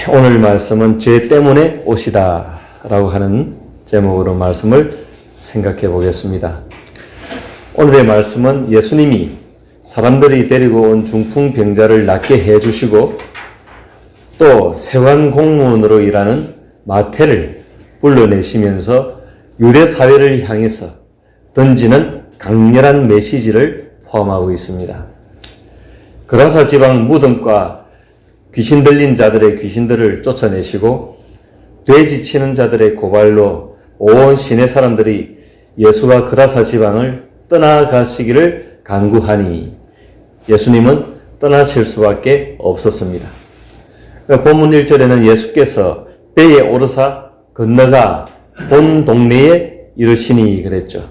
오늘 말씀은 죄 때문에 오시다 라고 하는 제목으로 말씀을 생각해 보겠습니다. 오늘의 말씀은 예수님이 사람들이 데리고 온 중풍병자를 낫게 해주시고 또 세관 공무원으로 일하는 마태를 불러내시면서 유대 사회를 향해서 던지는 강렬한 메시지를 포함하고 있습니다. 그라사 지방 무덤과 귀신 들린 자들의 귀신들을 쫓아내시고 돼지 치는 자들의 고발로 온 시내 사람들이 예수가 그라사 지방을 떠나가시기를 간구하니 예수님은 떠나실 수밖에 없었습니다. 본문 1절에는 예수께서 배에 오르사 건너가 본 동네에 이르시니 그랬죠.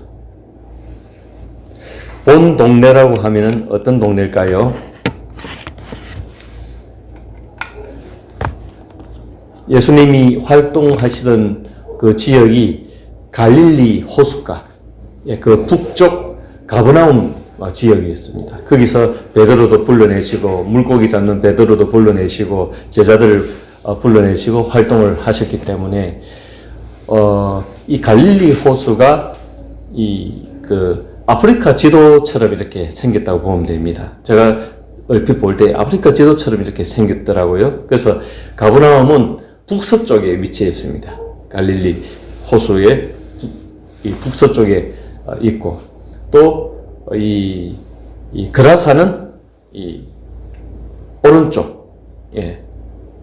본 동네라고 하면은 어떤 동네일까요? 예수님이 활동하시던 그 지역이 갈릴리 호숫가, 그 북쪽 가버나움 지역이 있습니다. 거기서 베드로도 불러내시고 물고기 잡는 베드로도 불러내시고 제자들을 불러내시고 활동을 하셨기 때문에 이 갈릴리 호수가 그 아프리카 지도처럼 이렇게 생겼다고 보면 됩니다. 제가 얼핏 볼 때 아프리카 지도처럼 이렇게 생겼더라고요. 그래서 가버나움은 북서쪽에 위치해 있습니다. 갈릴리 호수의 이 북서쪽에 있고 또 이 그라사는 이 오른쪽,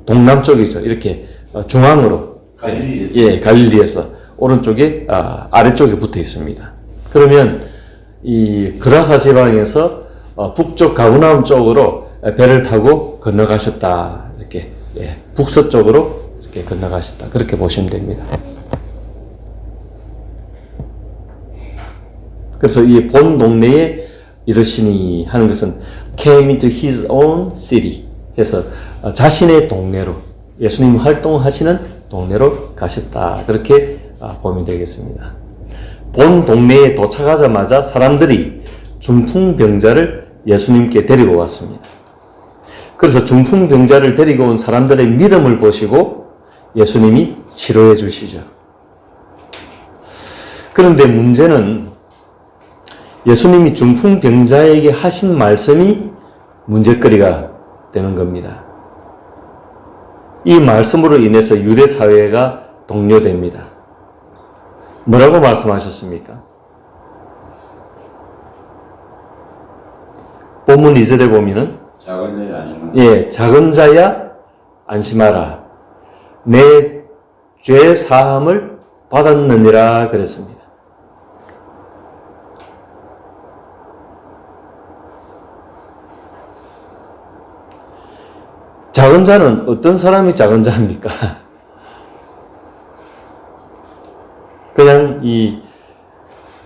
동남쪽이죠. 이렇게 중앙으로 갈릴리에서 오른쪽에 아래쪽에 붙어 있습니다. 그러면 이 그라사 지방에서 북쪽 가버나움 쪽으로 배를 타고 건너가셨다. 이렇게 북서쪽으로 이렇게 건너가셨다. 그렇게 보시면 됩니다. 그래서 이 본 동네에 이르시니 하는 것은 came into his own city 해서 자신의 동네로 예수님 활동하시는 동네로 가셨다. 그렇게 보면 되겠습니다. 본 동네에 도착하자마자 사람들이 중풍병자를 예수님께 데리고 왔습니다. 그래서 중풍병자를 데리고 온 사람들의 믿음을 보시고 예수님이 치료해 주시죠. 그런데 문제는 예수님이 중풍병자에게 하신 말씀이 문제거리가 되는 겁니다. 이 말씀으로 인해서 유대 사회가 동요됩니다. 뭐라고 말씀하셨습니까? 본문 2절에 보면은 작은 자야 안심하라. 내 죄 사함을 받았느니라 그랬습니다. 작은 자는 어떤 사람이 작은 자입니까? 그냥 이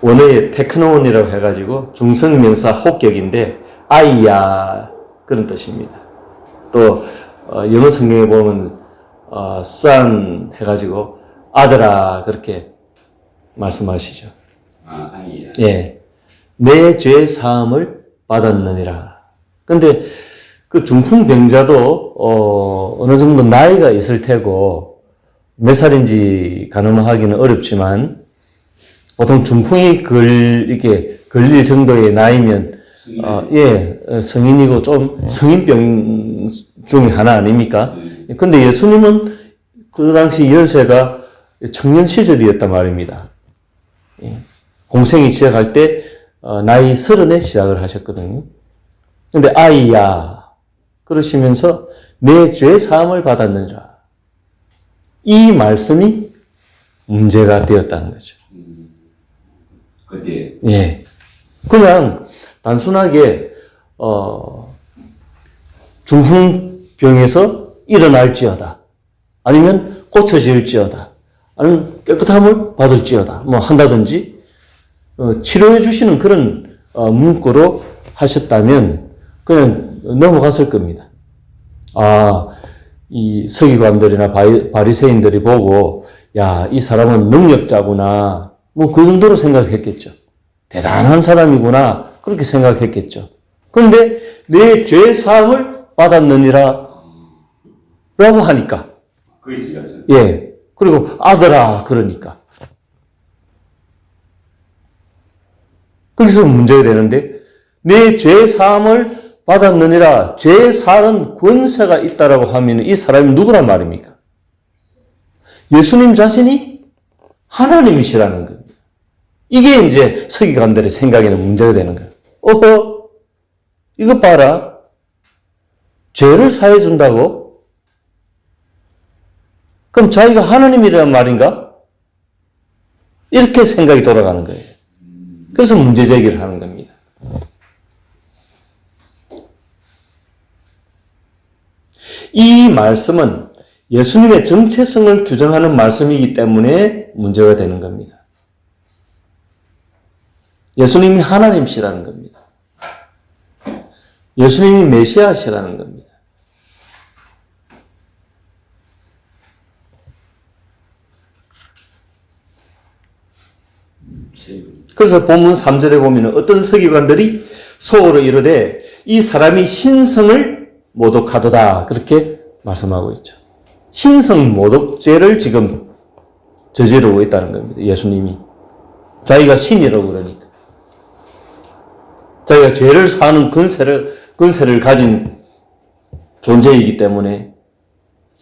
원어의 테크노원이라고 해가지고 중성명사 혹격인데 아이야 그런 뜻입니다. 또 영어 성경에 보면 son 해가지고 아들아 그렇게 말씀하시죠. 아이야. 내 죄 사함을 받았느니라. 근데 그 중풍병자도 어느 정도 나이가 있을 테고 몇 살인지 가늠하기는 어렵지만 보통 중풍이 이렇게 걸릴 정도의 나이면 성인이고 좀 성인병 중에 하나 아닙니까? 근데 예수님은 그 당시 연세가 청년 시절이었단 말입니다. 공생이 시작할 때 나이 30에 시작을 하셨거든요. 근데 아이야 그러시면서 내 죄 사함을 받았느니라. 이 말씀이 문제가 되었다는 거죠. 그때 그냥 단순하게 중풍병에서 일어날지어다. 아니면 고쳐질지어다. 아니면 깨끗함을 받을지어다. 한다든지 치료해 주시는 그런 문구로 하셨다면 그냥 넘어갔을 겁니다. 이 서기관들이나 바리새인들이 보고 야, 이 사람은 능력자구나. 그 정도로 생각했겠죠. 대단한 사람이구나. 그렇게 생각했겠죠. 그런데 내 죄 사함을 받았느니라 라고 하니까 그렇지. 예. 그리고 아들아 그러니까. 거기서 문제가 되는데 내 죄 사함을 받았느니라. 죄 사는 권세가 있다라고 하면 이 사람이 누구란 말입니까? 예수님 자신이 하나님이시라는 겁니다. 이게 이제 서기관들의 생각에는 문제가 되는 거예요. 어허, 이것 봐라. 죄를 사해 준다고? 그럼 자기가 하나님이란 말인가? 이렇게 생각이 돌아가는 거예요. 그래서 문제 제기를 하는 겁니다. 이 말씀은 예수님의 정체성을 규정하는 말씀이기 때문에 문제가 되는 겁니다. 예수님이 하나님이시라는 겁니다. 예수님이 메시아시라는 겁니다. 그래서 본문 3절에 보면 어떤 서기관들이 속으로 이르되 이 사람이 신성을 모독하도다 그렇게 말씀하고 있죠. 신성 모독죄를 지금 저지르고 있다는 겁니다. 예수님이. 자기가 신이라고 그러니까. 자기가 죄를 사하는 근세를 가진 존재이기 때문에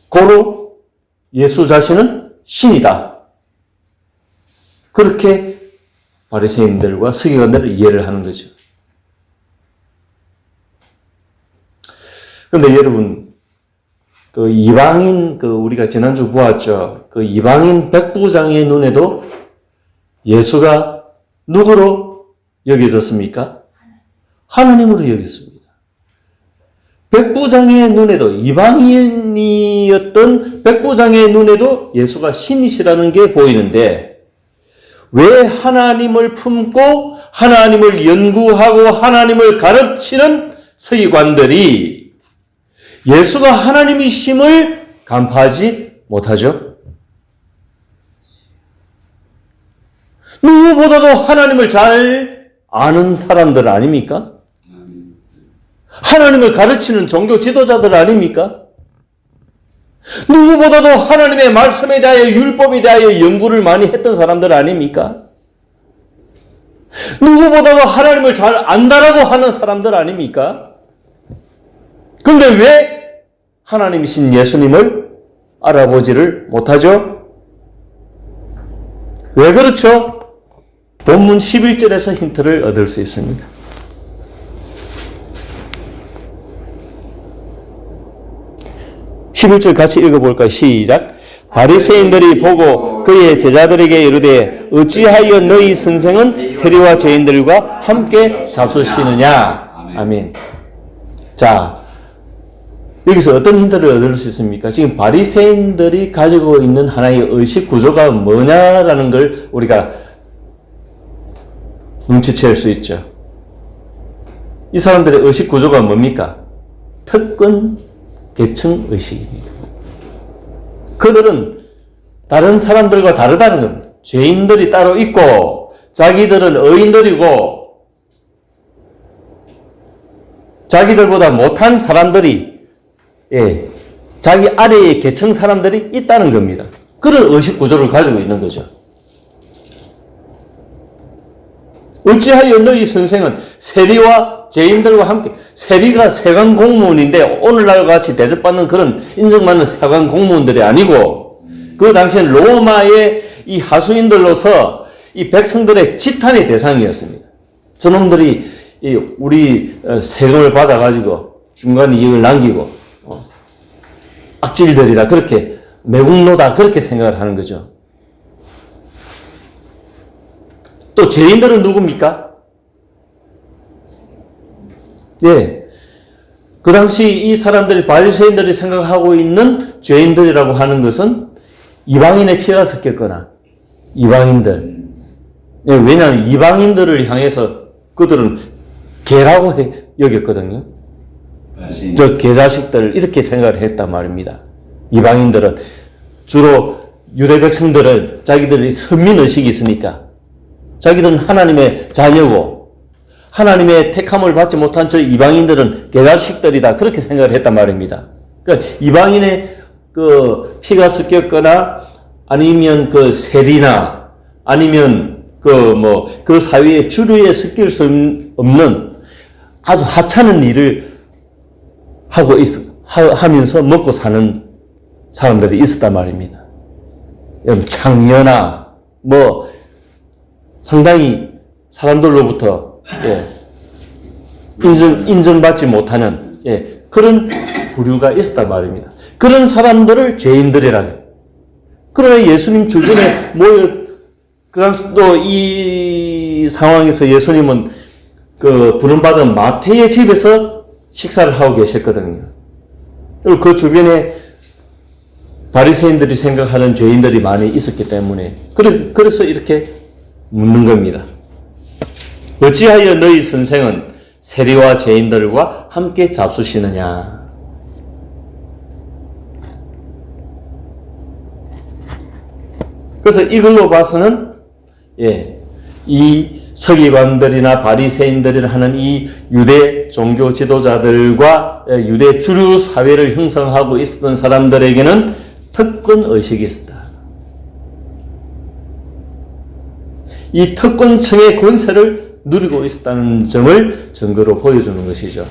고로 예수 자신은 신이다. 그렇게 바리새인들과 서기관들을 이해를 하는 거죠. 그런데 여러분, 그 이방인, 우리가 지난주 보았죠. 그 이방인 백부장의 눈에도 예수가 누구로 여겨졌습니까? 하나님으로 여겼습니다. 백부장의 눈에도, 이방인이었던 백부장의 눈에도 예수가 신이시라는 게 보이는데, 왜 하나님을 품고 하나님을 연구하고 하나님을 가르치는 서기관들이 예수가 하나님이심을 간파하지 못하죠? 누구보다도 하나님을 잘 아는 사람들 아닙니까? 하나님을 가르치는 종교 지도자들 아닙니까? 누구보다도 하나님의 말씀에 대하여 율법에 대하여 연구를 많이 했던 사람들 아닙니까? 누구보다도 하나님을 잘 안다라고 하는 사람들 아닙니까? 그런데 왜 하나님이신 예수님을 알아보지를 못하죠? 왜 그렇죠? 본문 11절에서 힌트를 얻을 수 있습니다. 11절 같이 읽어볼까요? 시작. 바리새인들이 보고 그의 제자들에게 이르되 어찌하여 너희 선생은 세리와 죄인들과 함께 잡수시느냐? 아멘. 자, 여기서 어떤 힌트를 얻을 수 있습니까? 지금 바리새인들이 가지고 있는 하나의 의식 구조가 뭐냐라는 걸 우리가 눈치챌 수 있죠. 이 사람들의 의식 구조가 뭡니까? 특권 계층 의식입니다. 그들은 다른 사람들과 다르다는 겁니다. 죄인들이 따로 있고 자기들은 의인들이고 자기들보다 못한 사람들이 자기 아래의 계층 사람들이 있다는 겁니다. 그런 의식 구조를 가지고 있는 거죠. 어찌하여 너희 선생은 세리와 죄인들과 함께, 세리가 세관 공무원인데 오늘날 같이 대접받는 그런 인정받는 세관 공무원들이 아니고 그 당시엔 로마의 이 하수인들로서 이 백성들의 지탄의 대상이었습니다. 저놈들이 우리 세금을 받아가지고 중간 이익을 남기고 악질들이다 그렇게 매국노다 그렇게 생각을 하는 거죠. 또 죄인들은 누굽니까? 예. 그 당시 이 사람들이 바리새인들이 생각하고 있는 죄인들이라고 하는 것은 이방인의 피가 섞였거나 이방인들. 예, 왜냐하면 이방인들을 향해서 그들은 개라고 여겼거든요. 저 개자식들 이렇게 생각을 했단 말입니다. 이방인들은 주로 유대 백성들은 자기들이 선민의식이 있으니까 자기들은 하나님의 자녀고 하나님의 택함을 받지 못한 저 이방인들은 개자식들이다 그렇게 생각을 했단 말입니다. 그러니까 이방인의 그 피가 섞였거나 아니면 그 세리나 아니면 그 사회의 주류에 섞일 수 없는 아주 하찮은 일을 하면서 먹고 사는 사람들이 있었단 말입니다. 창녀나 상당히 사람들로부터 인정받지 못하는 그런 부류가 있었단 말입니다. 그런 사람들을 죄인들이라고 해요. 그러나 예수님 주변에 또 이 상황에서 예수님은 그 부름받은 마태의 집에서 식사를 하고 계셨거든요. 그리고 그 주변에 바리새인들이 생각하는 죄인들이 많이 있었기 때문에 그래서 이렇게 묻는 겁니다. 어찌하여 너희 선생은 세리와 죄인들과 함께 잡수시느냐? 그래서 이걸로 봐서는 이 서기관들이나 바리새인들이라 하는 이 유대 종교 지도자들과 유대 주류 사회를 형성하고 있었던 사람들에게는 특권 의식이 있었다. 이 특권층의 권세를 누리고 있었다는 점을 증거로 보여주는 것이죠.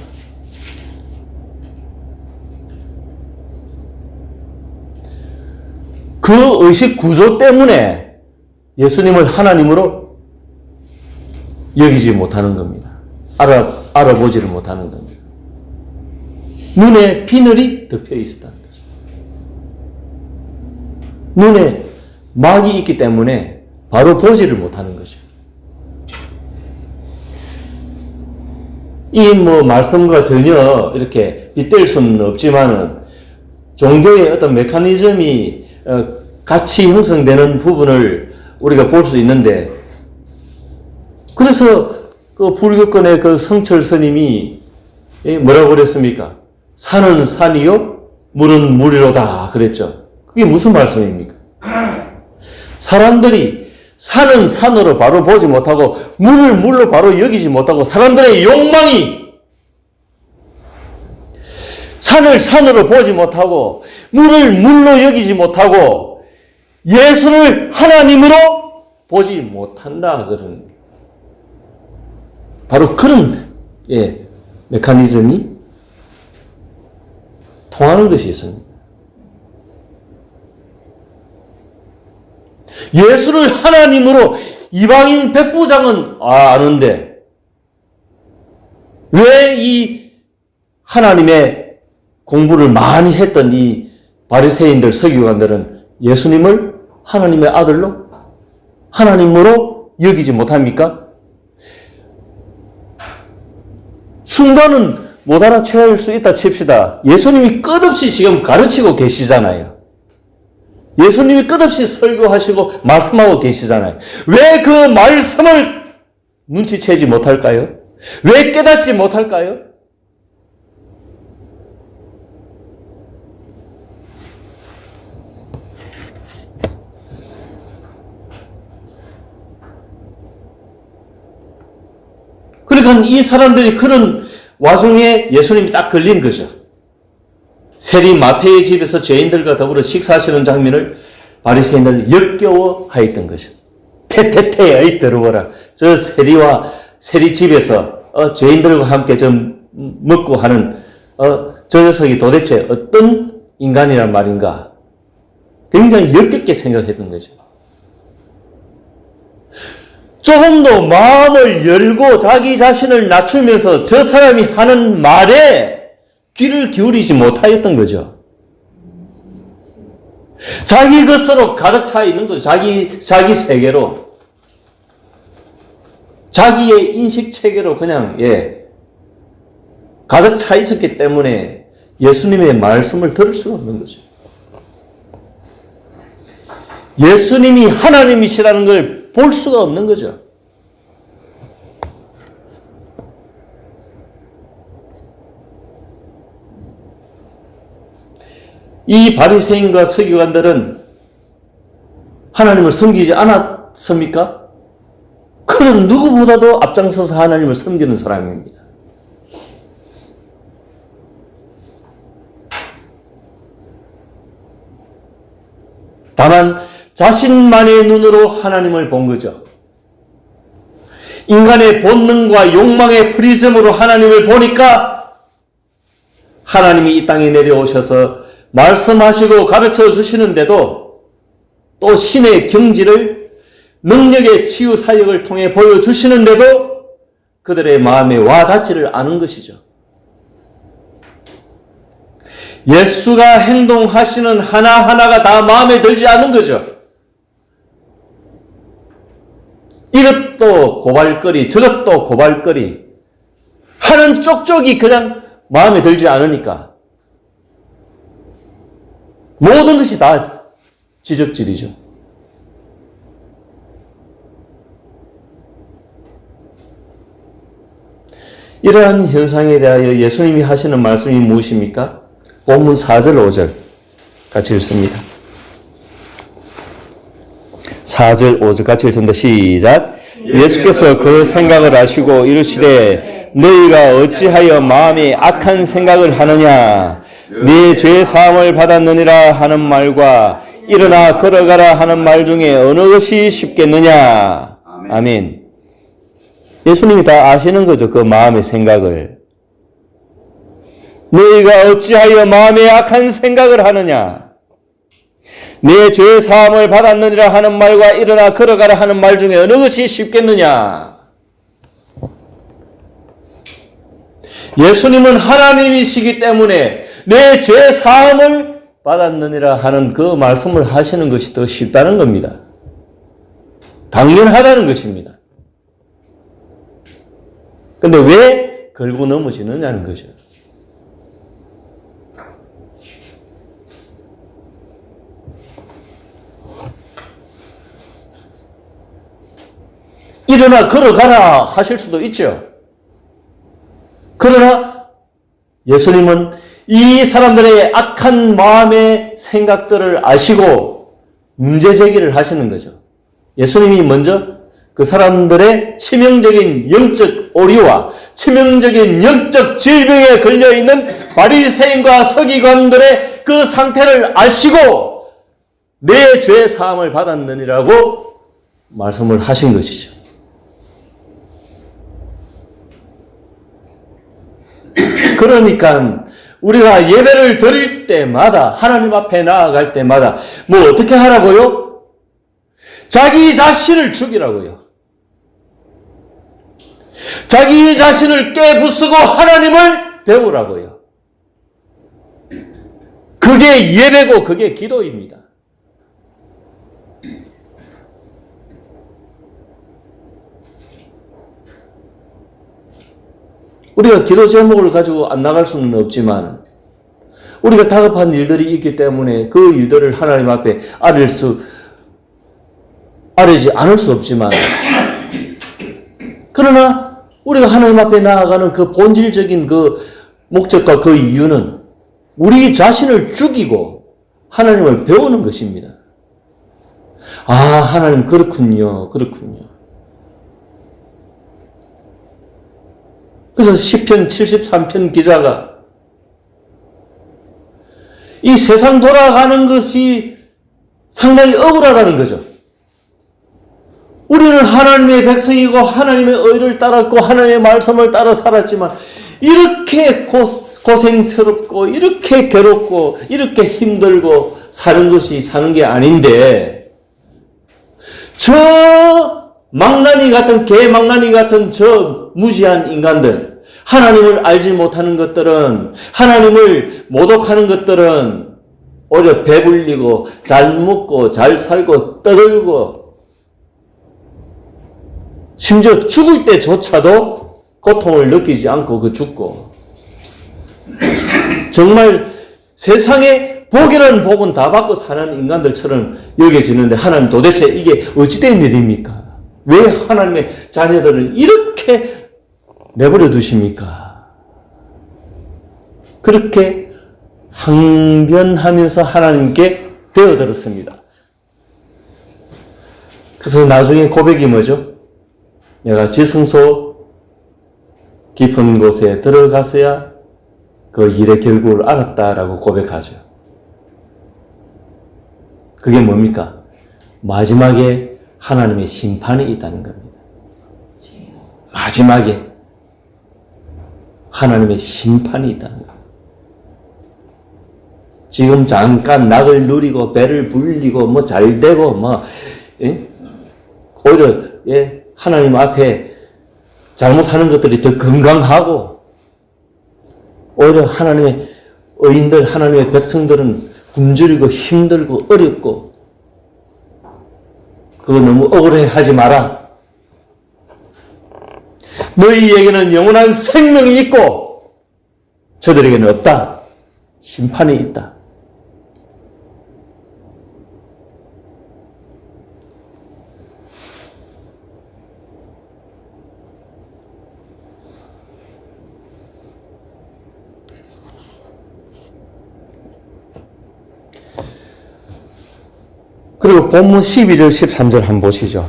그 의식 구조 때문에 예수님을 하나님으로 여기지 못하는 겁니다. 알아보지를 못하는 겁니다. 눈에 비늘이 덮여 있었다는 거죠. 눈에 막이 있기 때문에 바로 보지를 못하는 거죠. 이 말씀과 전혀 이렇게 빗댈 수는 없지만은 종교의 어떤 메커니즘이 같이 형성되는 부분을 우리가 볼 수 있는데, 그래서 그 불교권의 그 성철 스님이 뭐라고 그랬습니까? 산은 산이요, 물은 물이로다 그랬죠. 그게 무슨 말씀입니까? 사람들이 산은 산으로 바로 보지 못하고 물을 물로 바로 여기지 못하고, 사람들의 욕망이 산을 산으로 보지 못하고 물을 물로 여기지 못하고 예수를 하나님으로 보지 못한다 그런, 바로 그런 메커니즘이 통하는 것이 있습니다. 예수를 하나님으로 이방인 백부장은 아는데 왜 이 하나님의 공부를 많이 했던 이 바리새인들, 서기관들은 예수님을 하나님의 아들로, 하나님으로 여기지 못합니까? 순간은 못 알아채릴 수 있다 칩시다. 예수님이 끝없이 지금 가르치고 계시잖아요. 예수님이 끝없이 설교하시고 말씀하고 계시잖아요. 왜 그 말씀을 눈치채지 못할까요? 왜 깨닫지 못할까요? 그러니까 이 사람들이 그런 와중에 예수님이 딱 걸린 거죠. 세리 마태의 집에서 죄인들과 더불어 식사하시는 장면을 바리새인들 역겨워 하였던 것이죠. 태태태에 들어오라. 저 세리 집에서 죄인들과 함께 좀 먹고 하는 저 녀석이 도대체 어떤 인간이란 말인가. 굉장히 역겹게 생각했던 거죠. 조금 더 마음을 열고 자기 자신을 낮추면서 저 사람이 하는 말에 귀를 기울이지 못하였던 거죠. 자기 것으로 가득 차 있는 거죠. 자기 세계로. 자기의 인식 체계로 그냥, 가득 차 있었기 때문에 예수님의 말씀을 들을 수가 없는 거죠. 예수님이 하나님이시라는 걸 볼 수가 없는 거죠. 이 바리새인과 서기관들은 하나님을 섬기지 않았습니까? 그런 누구보다도 앞장서서 하나님을 섬기는 사람입니다. 다만 자신만의 눈으로 하나님을 본 거죠. 인간의 본능과 욕망의 프리즘으로 하나님을 보니까 하나님이 이 땅에 내려오셔서 말씀하시고 가르쳐 주시는데도 또 신의 경지를 능력의 치유 사역을 통해 보여주시는데도 그들의 마음에 와닿지를 않은 것이죠. 예수가 행동하시는 하나하나가 다 마음에 들지 않은 거죠. 이것도 고발거리, 저것도 고발거리 하는 쪽쪽이 그냥 마음에 들지 않으니까 모든 것이 다 지적질이죠. 이러한 현상에 대하여 예수님이 하시는 말씀이 무엇입니까? 본문 4절 5절 같이 읽습니다. 4절 5절 같이 읽습니다. 시작. 예수께서 그 생각을 아시고 이르시되 너희가 어찌하여 마음에 악한 생각을 하느냐. 네 죄 사함을 받았느니라 하는 말과 일어나 걸어가라 하는 말 중에 어느 것이 쉽겠느냐. 아멘. 예수님이 다 아시는 거죠. 그 마음의 생각을. 너희가 어찌하여 마음에 악한 생각을 하느냐. 내 죄 사함을 받았느니라 하는 말과 일어나 걸어가라 하는 말 중에 어느 것이 쉽겠느냐. 예수님은 하나님이시기 때문에 내 죄 사함을 받았느니라 하는 그 말씀을 하시는 것이 더 쉽다는 겁니다. 당연하다는 것입니다. 근데 왜 걸고 넘어지느냐는 거죠. 일어나 걸어가라 하실 수도 있죠. 그러나 예수님은 이 사람들의 악한 마음의 생각들을 아시고 문제 제기를 하시는 거죠. 예수님이 먼저 그 사람들의 치명적인 영적 오류와 치명적인 영적 질병에 걸려있는 바리새인과 서기관들의 그 상태를 아시고 내 죄 사함을 받았느니라고 말씀을 하신 것이죠. 그러니까 우리가 예배를 드릴 때마다 하나님 앞에 나아갈 때마다 뭐 어떻게 하라고요? 자기 자신을 죽이라고요. 자기 자신을 깨부수고 하나님을 배우라고요. 그게 예배고 그게 기도입니다. 우리가 기도 제목을 가지고 안 나갈 수는 없지만 우리가 다급한 일들이 있기 때문에 그 일들을 하나님 앞에 아뢰지 않을 수 없지만 그러나 우리가 하나님 앞에 나아가는 그 본질적인 그 목적과 그 이유는 우리 자신을 죽이고 하나님을 배우는 것입니다. 아, 하나님 그렇군요. 그래서 시편 73편 기자가 이 세상 돌아가는 것이 상당히 억울하다는 거죠. 우리는 하나님의 백성이고 하나님의 의를 따랐고 하나님의 말씀을 따라 살았지만 이렇게 고생스럽고 이렇게 괴롭고 이렇게 힘들고 사는 것이 사는 게 아닌데 저 망나니 같은 개망나니 같은 저 무지한 인간들 하나님을 알지 못하는 것들은 하나님을 모독하는 것들은 오히려 배불리고 잘 먹고 잘 살고 떠들고 심지어 죽을 때조차도 고통을 느끼지 않고 그 죽고 정말 세상에 복이라는 복은 다 받고 사는 인간들처럼 여겨지는데 하나님 도대체 이게 어찌된 일입니까? 왜 하나님의 자녀들을 이렇게 내버려 두십니까? 그렇게 항변하면서 하나님께 되어들었습니다. 그래서 나중에 고백이 뭐죠? 내가 지성소 깊은 곳에 들어가서야 그 일의 결국을 알았다라고 고백하죠. 그게 뭡니까? 마지막에 하나님의 심판이 있다는 겁니다. 마지막에 하나님의 심판이 있다는 겁니다. 지금 잠깐 낙을 누리고 배를 불리고 뭐 잘되고 뭐 오히려 하나님 앞에 잘못하는 것들이 더 건강하고 오히려 하나님의 의인들, 하나님의 백성들은 굶주리고 힘들고 어렵고 그거 너무 억울해하지 마라. 너희에게는 영원한 생명이 있고 저들에게는 없다. 심판이 있다. 그리고 본문 12절 13절 한번 보시죠.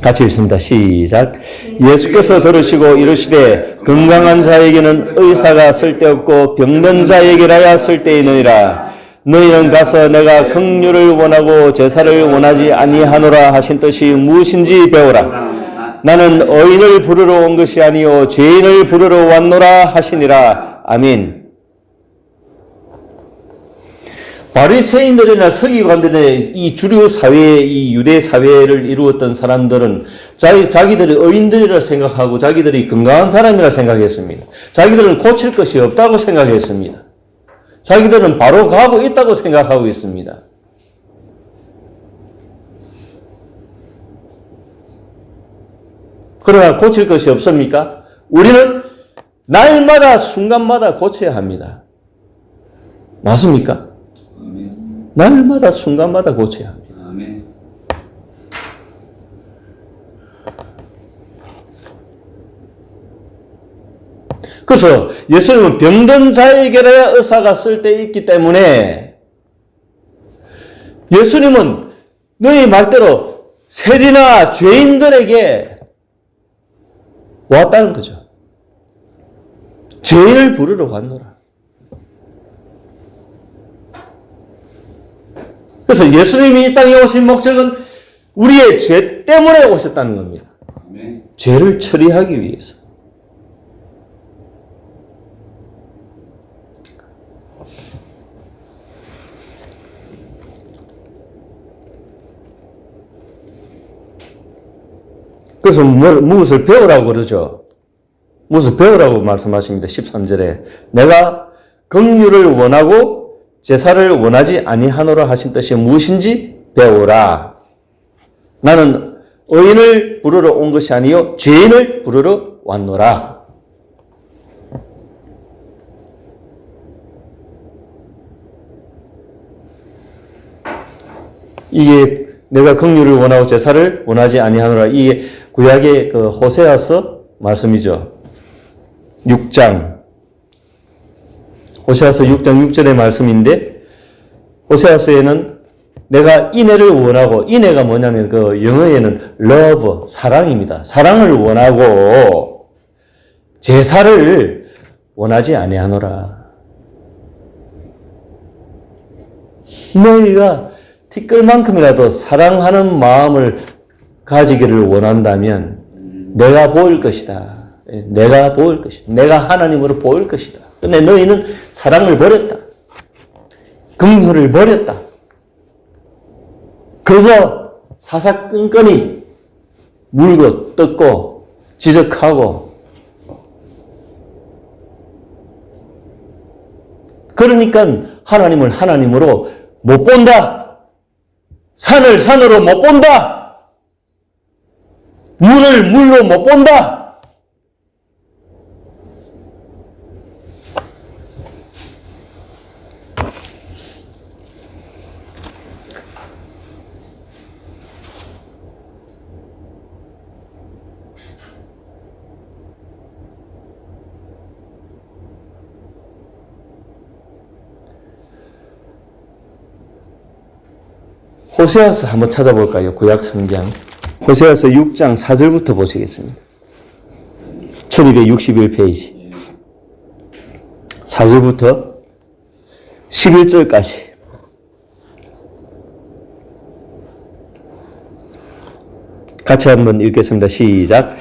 같이 읽습니다. 시작. 예수께서 들으시고 이르시되 건강한 자에게는 의사가 쓸데없고 병든 자에게라야 쓸데있느니라. 너희는 가서 내가 긍휼을 원하고 제사를 원하지 아니하노라 하신 뜻이 무엇인지 배우라. 나는 의인을 부르러 온 것이 아니요 죄인을 부르러 왔노라 하시니라. 아멘. 바리새인들이나 서기관들의 이 주류 사회, 이 유대 사회를 이루었던 사람들은 자기들이 의인들이라 생각하고 자기들이 건강한 사람이라 생각했습니다. 자기들은 고칠 것이 없다고 생각했습니다. 자기들은 바로 가고 있다고 생각하고 있습니다. 그러나 고칠 것이 없습니까? 우리는 날마다 순간마다 고쳐야 합니다. 맞습니까? 날마다 순간마다 고쳐야 합니다. 아멘. 그래서 예수님은 병든 자에게라야 의사가 쓸데있기 때문에 예수님은 너희 말대로 세리나 죄인들에게 왔다는 거죠. 죄인을 부르러 왔노라. 그래서 예수님이 이 땅에 오신 목적은 우리의 죄 때문에 오셨다는 겁니다. 아멘. 죄를 처리하기 위해서. 그래서 무엇을 배우라고 그러죠? 무엇을 배우라고 말씀하십니다. 13절에 내가 긍휼을 원하고 제사를 원하지 아니하노라 하신 뜻이 무엇인지 배우라. 나는 의인을 부르러 온 것이 아니요 죄인을 부르러 왔노라. 이게 내가 긍휼을 원하고 제사를 원하지 아니하노라. 이게 구약의 그 호세아서 말씀이죠. 6장. 호세아서 6장 6절의 말씀인데 호세아서에는 내가 인애를 원하고 인애가 뭐냐면 그 영어에는 love, 사랑입니다. 사랑을 원하고 제사를 원하지 아니하노라. 너희가 티끌만큼이라도 사랑하는 마음을 가지기를 원한다면 내가 보일 것이다. 내가 보일 것이다. 내가 하나님으로 보일 것이다. 근데 너희는 사랑을 버렸다. 긍휼을 버렸다. 그래서 사사건건이 물고 뜯고 지적하고 그러니까 하나님을 하나님으로 못 본다. 산을 산으로 못 본다. 물을 물로 못 본다. 호세아서 한번 찾아볼까요? 구약 성경. 호세아서 6장 4절부터 보시겠습니다. 1261페이지. 4절부터 11절까지. 같이 한번 읽겠습니다. 시작.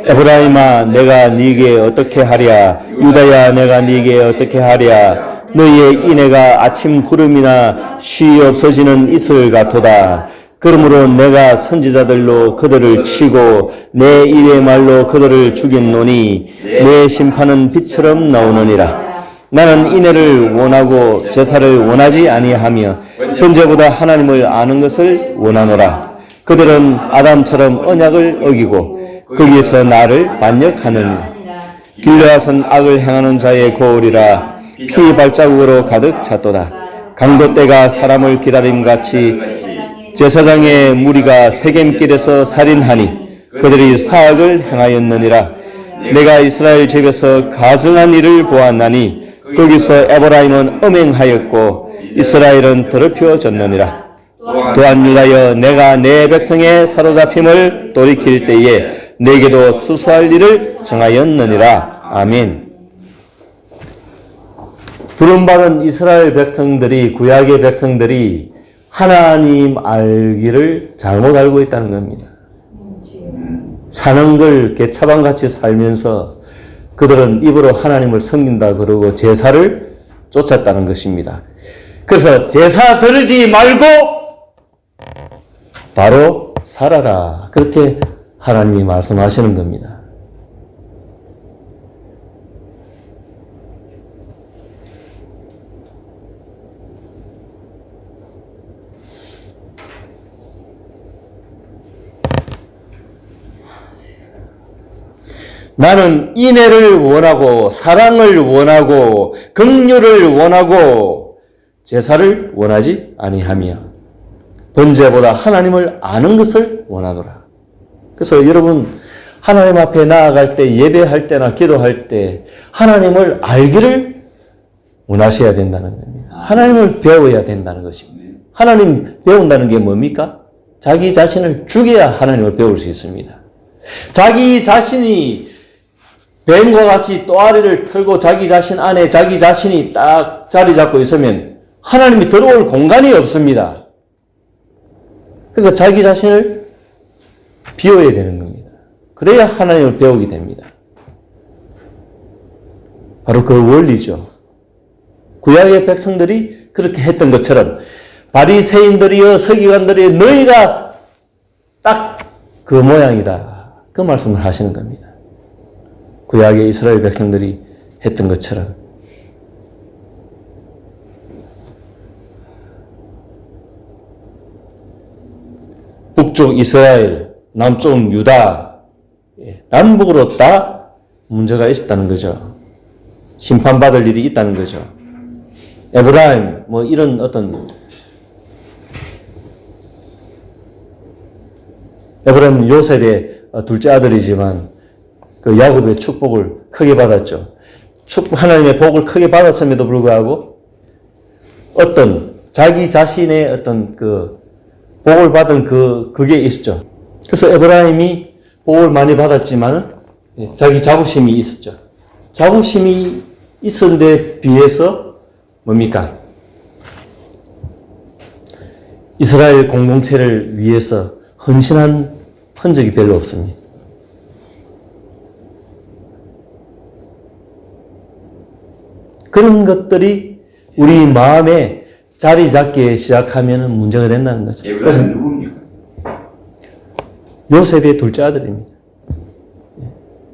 에브라임아 내가 네게 어떻게 하랴 유다야 내가 네게 어떻게 하랴 너희의 인애가 아침 구름이나 쉬 없어지는 이슬 같도다. 그러므로 내가 선지자들로 그들을 치고 내 입의 말로 그들을 죽였노니 내 심판은 빛처럼 나오느니라. 나는 인애를 원하고 제사를 원하지 아니하며 번제보다 하나님을 아는 것을 원하노라. 그들은 아담처럼 언약을 어기고 거기에서 나를 반역하느니라. 길르앗은 악을 행하는 자의 고울이라 피 발자국으로 가득 찼도다. 강도 때가 사람을 기다림같이 제사장의 무리가 세겜길에서 살인하니 그들이 사악을 행하였느니라. 내가 이스라엘 집에서 가증한 일을 보았나니 거기서 에브라임은 음행하였고 이스라엘은 더럽혀졌느니라. 또한 유다여 내가 내 백성의 사로잡힘을 돌이킬 때에 내게도 추수할 일을 정하였느니라. 아멘. 부름받은 이스라엘 백성들이 구약의 백성들이 하나님 알기를 잘못 알고 있다는 겁니다. 사는 걸 개차반같이 살면서 그들은 입으로 하나님을 섬긴다 그러고 제사를 쫓았다는 것입니다. 그래서 제사 드리지 말고 바로 살아라. 그렇게 하나님이 말씀하시는 겁니다. 나는 인애를 원하고 사랑을 원하고 긍휼을 원하고 제사를 원하지 아니하며 번제보다 하나님을 아는 것을 원하노라. 그래서 여러분 하나님 앞에 나아갈 때 예배할 때나 기도할 때 하나님을 알기를 원하셔야 된다는 겁니다. 하나님을 배워야 된다는 것입니다. 하나님 배운다는 게 뭡니까? 자기 자신을 죽여야 하나님을 배울 수 있습니다. 자기 자신이 뱀과 같이 또아리를 털고 자기 자신 안에 자기 자신이 딱 자리 잡고 있으면 하나님이 들어올 공간이 없습니다. 그러니까 자기 자신을 비워야 되는 겁니다. 그래야 하나님을 배우게 됩니다. 바로 그 원리죠. 구약의 백성들이 그렇게 했던 것처럼 바리새인들이여 서기관들이여 너희가 딱 그 모양이다. 그 말씀을 하시는 겁니다. 구약의 이스라엘 백성들이 했던 것처럼 북쪽 이스라엘, 남쪽 유다, 남북으로 다 문제가 있었다는 거죠. 심판받을 일이 있다는 거죠. 에브라임, 이런 에브라임은 요셉의 둘째 아들이지만 그 야곱의 축복을 크게 받았죠. 하나님의 복을 크게 받았음에도 불구하고 자기 자신의 그 복을 받은 그게 있었죠. 그래서 에브라임이 복을 많이 받았지만은 자기 자부심이 있었죠. 자부심이 있었는데 비해서 뭡니까? 이스라엘 공동체를 위해서 헌신한 흔적이 별로 없습니다. 그런 것들이 우리 마음에 자리 잡기 시작하면 문제가 된다는 거죠. 에브라임은 누굽니까? 요셉의 둘째 아들입니다.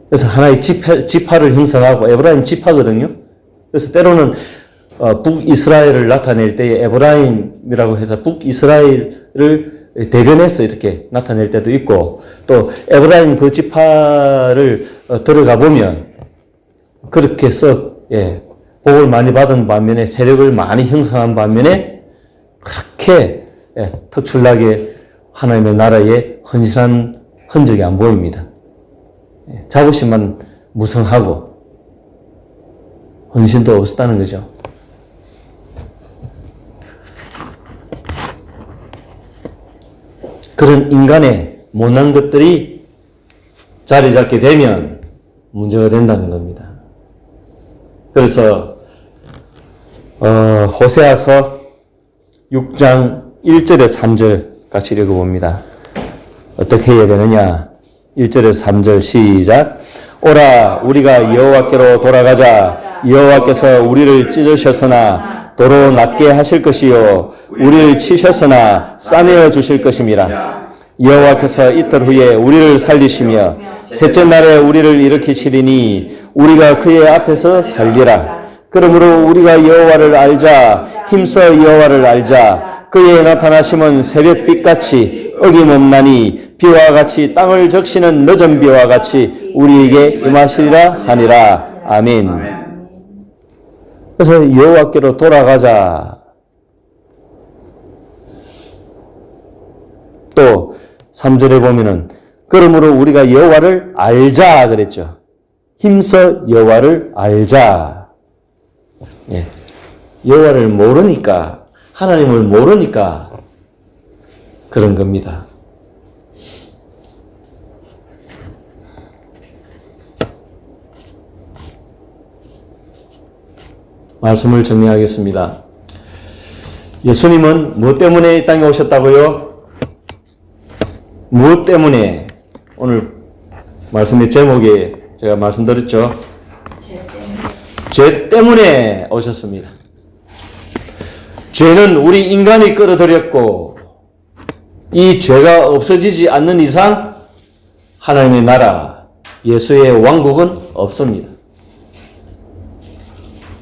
그래서 하나의 지파를 형성하고 에브라임 지파거든요. 그래서 때로는 북이스라엘을 나타낼 때에 에브라임이라고 해서 북이스라엘을 대변해서 이렇게 나타낼 때도 있고 또 에브라임 그 지파를 들어가 보면 그렇게 해서 복을 많이 받은 반면에 세력을 많이 형성한 반면에 그렇게 특출나게 하나님의 나라에 헌신한 흔적이 안 보입니다. 자부심만 무성하고 헌신도 없었다는 거죠. 그런 인간의 못난 것들이 자리 잡게 되면 문제가 된다는 겁니다. 그래서 호세아서 6장 1절에 3절 같이 읽어봅니다. 어떻게 해야 되느냐? 1절에서 3절 시작. 오라 우리가 여호와께로 돌아가자. 여호와께서 우리를 찢으셨으나 도로 낫게 하실 것이요 우리를 치셨으나 싸매어 주실 것임이라. 여호와께서 이틀 후에 우리를 살리시며 셋째 날에 우리를 일으키시리니 우리가 그의 앞에서 살리라. 그러므로 우리가 여호와를 알자. 힘써 여호와를 알자. 그의 나타나심은 새벽빛같이 어김없나니 비와 같이 땅을 적시는 늦은 비와 같이 우리에게 임하시리라 하니라. 아멘. 그래서 여호와께로 돌아가자. 또 3절에 보면은 그러므로 우리가 여호와를 알자 그랬죠. 힘써 여호와를 알자. 예. 여호와를 모르니까, 하나님을 모르니까 그런 겁니다. 말씀을 정리하겠습니다. 예수님은 무엇 때문에 이 땅에 오셨다고요? 무엇 때문에? 오늘 말씀의 제목에 제가 말씀드렸죠. 죄 때문에 오셨습니다. 죄는 우리 인간이 끌어들였고 이 죄가 없어지지 않는 이상 하나님의 나라, 예수의 왕국은 없습니다.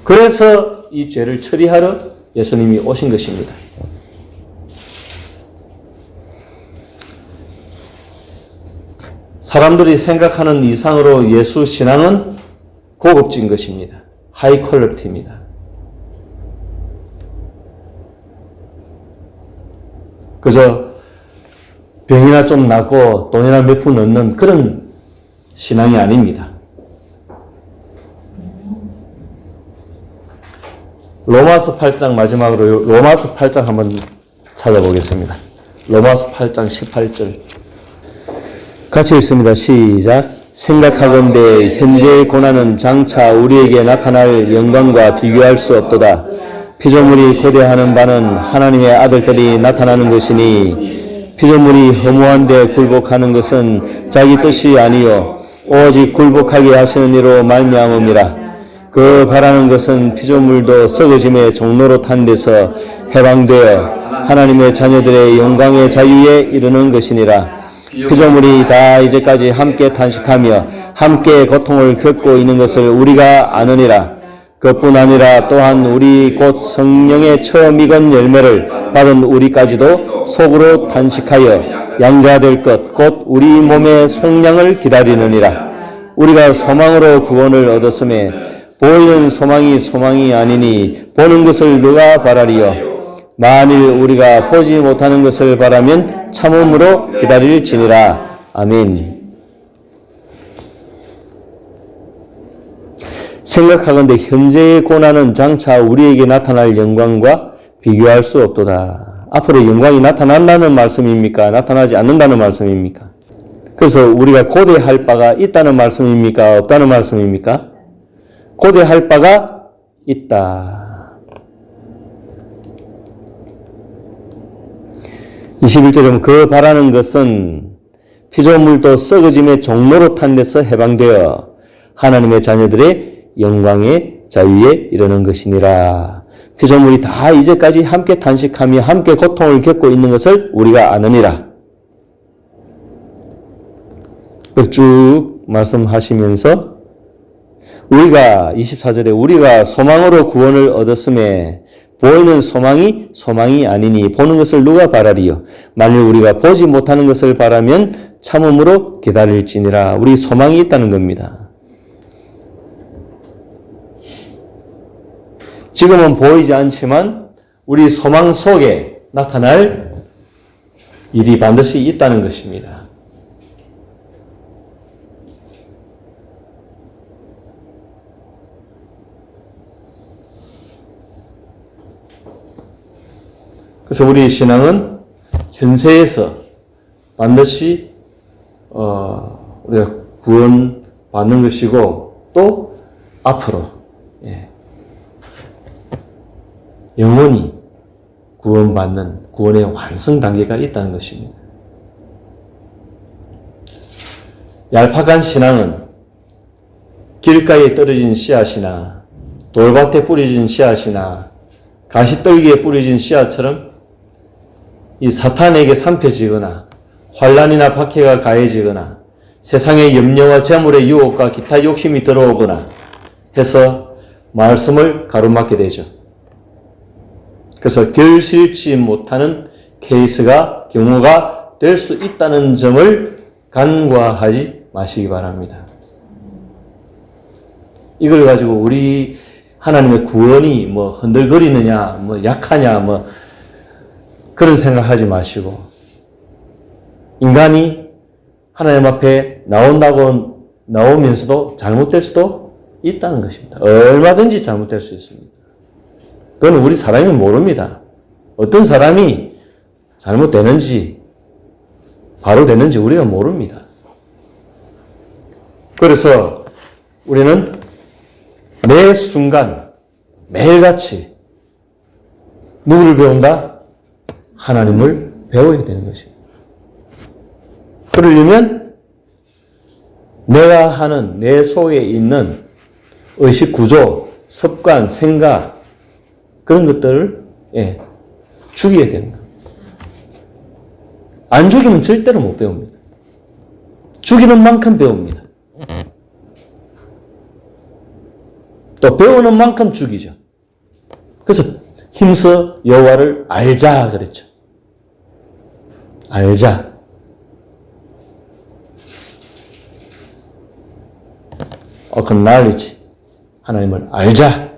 그래서 이 죄를 처리하러 예수님이 오신 것입니다. 사람들이 생각하는 이상으로 예수 신앙은 고급진 것입니다. 하이 퀄리티입니다. 그저 병이나 좀 낫고 돈이나 몇 푼 얻는 그런 신앙이 아닙니다. 로마서 8장 마지막으로 로마서 8장 한번 찾아보겠습니다. 로마서 8장 18절 같이 읽습니다. 시작. 생각하건대 현재의 고난은 장차 우리에게 나타날 영광과 비교할 수 없도다. 피조물이 고대하는 바는 하나님의 아들들이 나타나는 것이니 피조물이 허무한데 굴복하는 것은 자기 뜻이 아니요 오직 굴복하게 하시는 이로 말미암음이라. 그 바라는 것은 피조물도 썩어짐의 종로로 탄 데서 해방되어 하나님의 자녀들의 영광의 자유에 이르는 것이니라. 피조물이 다 이제까지 함께 탄식하며 함께 고통을 겪고 있는 것을 우리가 아느니라. 그뿐 아니라 또한 우리 곧 성령의 처음 익은 열매를 받은 우리까지도 속으로 탄식하여 양자될 것 곧 우리 몸의 속량을 기다리느니라. 우리가 소망으로 구원을 얻었음에 보이는 소망이 아니니 보는 것을 누가 바라리요. 만일 우리가 보지 못하는 것을 바라면 참음으로 기다릴지니라. 아멘. 생각하건대 현재의 고난은 장차 우리에게 나타날 영광과 비교할 수 없도다. 앞으로 영광이 나타난다는 말씀입니까? 나타나지 않는다는 말씀입니까? 그래서 우리가 고대할 바가 있다는 말씀입니까? 없다는 말씀입니까? 고대할 바가 있다. 21절에 보면 그 바라는 것은 피조물도 썩어짐의 종로로 탄 데서 해방되어 하나님의 자녀들의 영광의 자유에 이르는 것이니라. 피조물이 다 이제까지 함께 탄식하며 함께 고통을 겪고 있는 것을 우리가 아느니라. 쭉 말씀하시면서 우리가 24절에 우리가 소망으로 구원을 얻었음에 보이는 소망이 아니니 보는 것을 누가 바라리요. 만일 우리가 보지 못하는 것을 바라면 참음으로 기다릴지니라. 우리 소망이 있다는 겁니다. 지금은 보이지 않지만 우리 소망 속에 나타날 일이 반드시 있다는 것입니다. 그래서 우리 신앙은 현세에서 반드시 우리가 구원받는 것이고 또 앞으로 영원히 구원받는 구원의 완성 단계가 있다는 것입니다. 얄팍한 신앙은 길가에 떨어진 씨앗이나 돌밭에 뿌려진 씨앗이나 가시떨기에 뿌려진 씨앗처럼 이 사탄에게 삼켜지거나 환난이나 박해가 가해지거나 세상의 염려와 재물의 유혹과 기타 욕심이 들어오거나 해서 말씀을 가로막게 되죠. 그래서 결실치 못하는 케이스가 경우가 될 수 있다는 점을 간과하지 마시기 바랍니다. 이걸 가지고 우리 하나님의 구원이 뭐 흔들거리느냐, 뭐 약하냐, 뭐 그런 생각하지 마시고 인간이 하나님 앞에 나오면서도 잘못될 수도 있다는 것입니다. 얼마든지 잘못될 수 있습니다. 그건 우리 사람이 모릅니다. 어떤 사람이 잘못되는지 바로 되는지 우리가 모릅니다. 그래서 우리는 매 순간 매일같이 누구를 배운다? 하나님을 배워야 되는 것입니다. 그러려면 내가 하는 내 속에 있는 의식 구조, 습관, 생각 그런 것들을 죽여야 되는 겁니다. 안 죽이면 절대로 못 배웁니다. 죽이는 만큼 배웁니다. 또 배우는 만큼 죽이죠. 그래서 힘써 여호와를 알자 그랬죠. 알자. acknowledge. 하나님을 알자.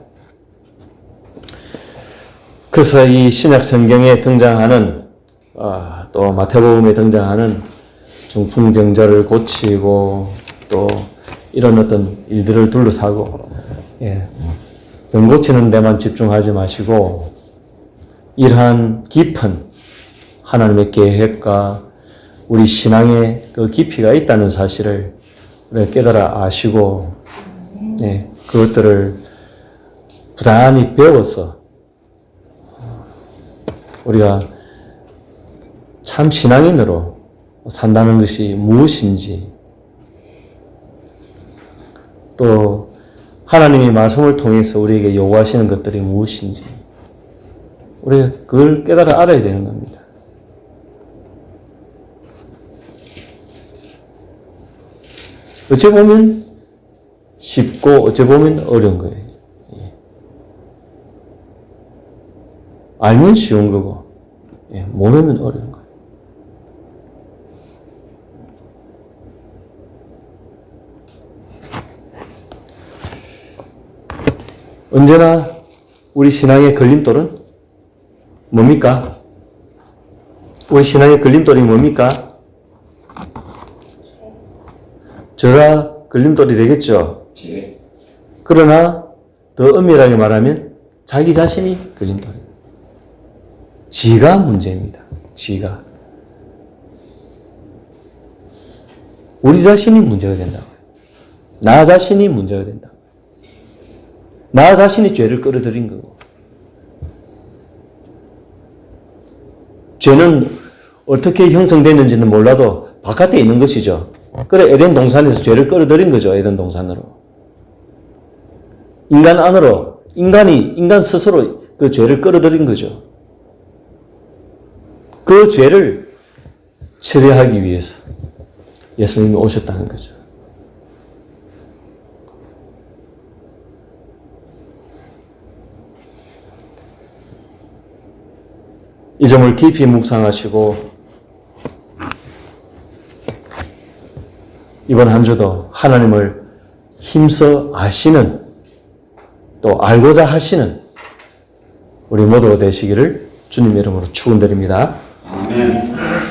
그래서 이 신약 성경에 등장하는 또 마태복음에 등장하는 중풍병자를 고치고 또 이런 어떤 일들을 둘러싸고 병 고치는 데만 집중하지 마시고 이러한 깊은 하나님의 계획과 우리 신앙의 그 깊이가 있다는 사실을 깨달아 아시고 그것들을 부단히 배워서 우리가 참 신앙인으로 산다는 것이 무엇인지 또 하나님이 말씀을 통해서 우리에게 요구하시는 것들이 무엇인지 우리가 그걸 깨달아 알아야 되는 겁니다. 어찌 보면 쉽고 어찌 보면 어려운 거예요. 알면 쉬운 거고 모르면 어려운 거예요. 언제나 우리 신앙의 걸림돌은 뭡니까? 우리 신앙의 걸림돌이 뭡니까? 저가 걸림돌이 되겠죠. 그러나 더 엄밀하게 말하면 자기 자신이 걸림돌입니다. 지가 문제입니다. 지가. 우리 자신이 문제가 된다고요. 나 자신이 문제가 된다. 나 자신이 죄를 끌어들인 거고. 죄는 어떻게 형성됐는지는 몰라도 바깥에 있는 것이죠. 그래 에덴 동산에서 죄를 끌어들인 거죠. 에덴 동산으로. 인간 안으로 인간 스스로 그 죄를 끌어들인 거죠. 그 죄를 처리하기 위해서 예수님이 오셨다는 거죠. 이 점을 깊이 묵상하시고 이번 한 주도 하나님을 힘써 아시는 또 알고자 하시는 우리 모두가 되시기를 주님 이름으로 축원드립니다. 아멘.